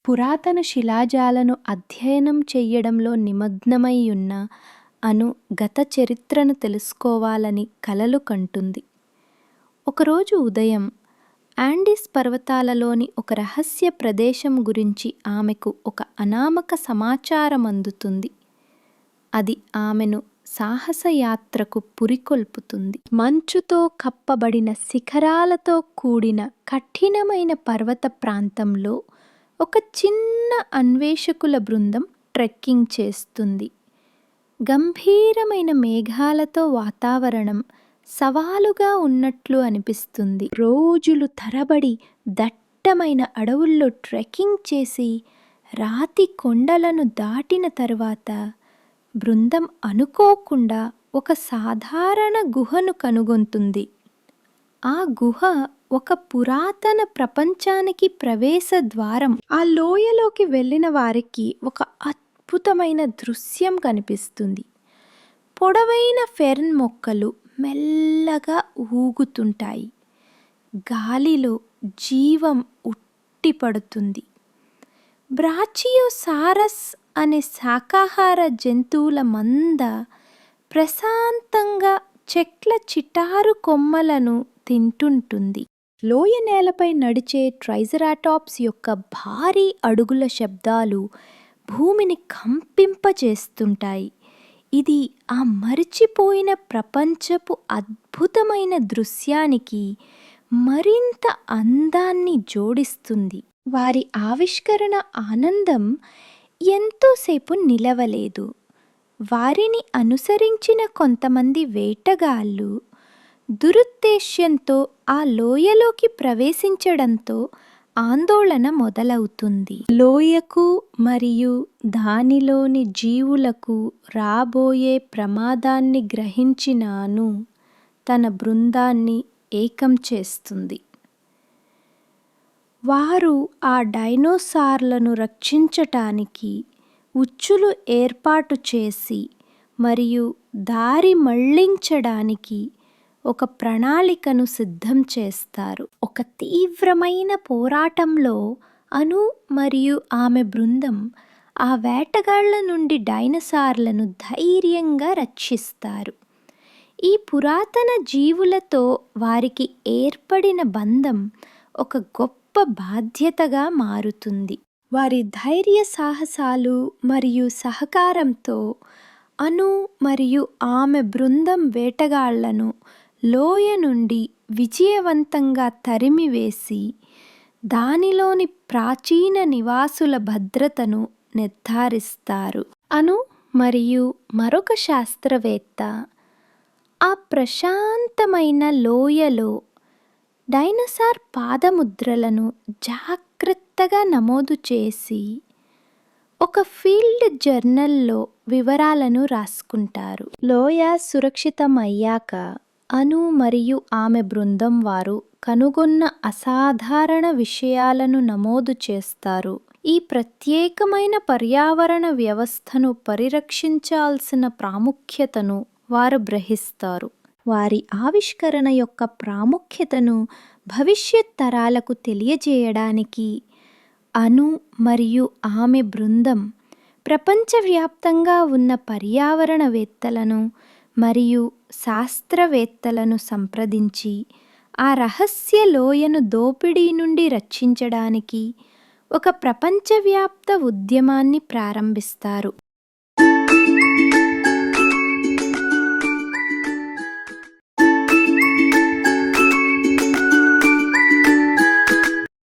పురాతన శిలాజాలను అధ్యయనం చెయ్యడంలో నిమగ్నమై ఉన్న అను గత చరిత్రను తెలుసుకోవాలని కలలు కంటుంది. ఒకరోజు ఉదయం యాండీస్ పర్వతాలలోని ఒక రహస్య ప్రదేశం గురించి ఆమెకు ఒక అనామక సమాచారం అందుతుంది. అది ఆమెను సాహసయాత్రకు పురికొల్పుతుంది. మంచుతో కప్పబడిన శిఖరాలతో కూడిన కఠినమైన పర్వత ప్రాంతంలో ఒక చిన్న అన్వేషకుల బృందం ట్రెక్కింగ్ చేస్తుంది. గంభీరమైన మేఘాలతో వాతావరణం సవాలుగా ఉన్నట్లు అనిపిస్తుంది. రోజులు తరబడి దట్టమైన అడవుల్లో ట్రెక్కింగ్ చేసి రాతి కొండలను దాటిన తరువాత బృందం అనుకోకుండా ఒక సాధారణ గుహను కనుగొంటుంది. ఆ గుహ ఒక పురాతన ప్రపంచానికి ప్రవేశ ద్వారం. ఆ లోయలోకి వెళ్ళిన వారికి ఒక అద్భుతమైన దృశ్యం కనిపిస్తుంది. పొడవైన ఫెర్న్ మొక్కలు మెల్లగా ఊగుతుంటాయి. గాలిలో జీవం ఉట్టిపడుతుంది. బ్రాచియోసారస్ అనే శాకాహార జంతువుల మంద ప్రశాంతంగా చెట్ల చిటారు కొమ్మలను తింటుంటుంది. లోయ నేలపై నడిచే ట్రైసెరాటాప్స్ యొక్క భారీ అడుగుల శబ్దాలు భూమిని కంపింపచేస్తుంటాయి. ఇది ఆ మరిచిపోయిన ప్రపంచపు అద్భుతమైన దృశ్యానికి మరింత అందాన్ని జోడిస్తుంది. వారి ఆవిష్కరణ ఆనందం ఎంతోసేపు నిలవలేదు. వారిని అనుసరించిన కొంతమంది వేటగాళ్ళు దురుద్దేశ్యంతో ఆ లోయలోకి ప్రవేశించడంతో ఆందోళన మొదలవుతుంది. లోయకు మరియు దానిలోని జీవులకు రాబోయే ప్రమాదాన్ని గ్రహించిన అను తన బృందాన్ని ఏకం చేస్తుంది. వారు ఆ డైనోసార్లను రక్షించటానికి ఉచ్చులు ఏర్పాటు చేసి మరియు దారి మళ్లించడానికి ఒక ప్రణాళికను సిద్ధం చేస్తారు. ఒక తీవ్రమైన పోరాటంలో అను మరియు ఆమె బృందం ఆ వేటగాళ్ల నుండి డైనోసార్లను ధైర్యంగా రక్షిస్తారు. ఈ పురాతన జీవులతో వారికి ఏర్పడిన బంధం ఒక గొప్ప బాధ్యతగా మారుతుంది. వారి ధైర్య సాహసాలు మరియు సహకారంతో అను మరియు ఆమె బృందం వేటగాళ్లను లోయ నుండి విజయవంతంగా తరిమివేసి దానిలోని ప్రాచీన నివాసుల భద్రతను నిర్ధారిస్తారు. అను మరియు మరొక శాస్త్రవేత్త ఆ ప్రశాంతమైన లోయలో డైనోసార్ పాదముద్రలను జాగ్రత్తగా నమోదు చేసి ఒక ఫీల్డ్ జర్నల్లో వివరాలను రాసుకుంటారు. లోయ సురక్షితమయ్యాక అను మరియు ఆమె బృందం వారు కనుగొన్న అసాధారణ విషయాలను నమోదు చేస్తారు. ఈ ప్రత్యేకమైన పర్యావరణ వ్యవస్థను పరిరక్షించాల్సిన ప్రాముఖ్యతను వారు గ్రహిస్తారు. వారి ఆవిష్కరణ యొక్క ప్రాముఖ్యతను భవిష్యత్ తరాలకు తెలియజేయడానికి అను మరియు ఆమె బృందం ప్రపంచవ్యాప్తంగా ఉన్న పర్యావరణవేత్తలను మరియు శాస్త్రవేత్తలను సంప్రదించి ఆ రహస్య లోయను దోపిడీ నుండి రక్షించడానికి ఒక ప్రపంచవ్యాప్త ఉద్యమాన్ని ప్రారంభిస్తారు.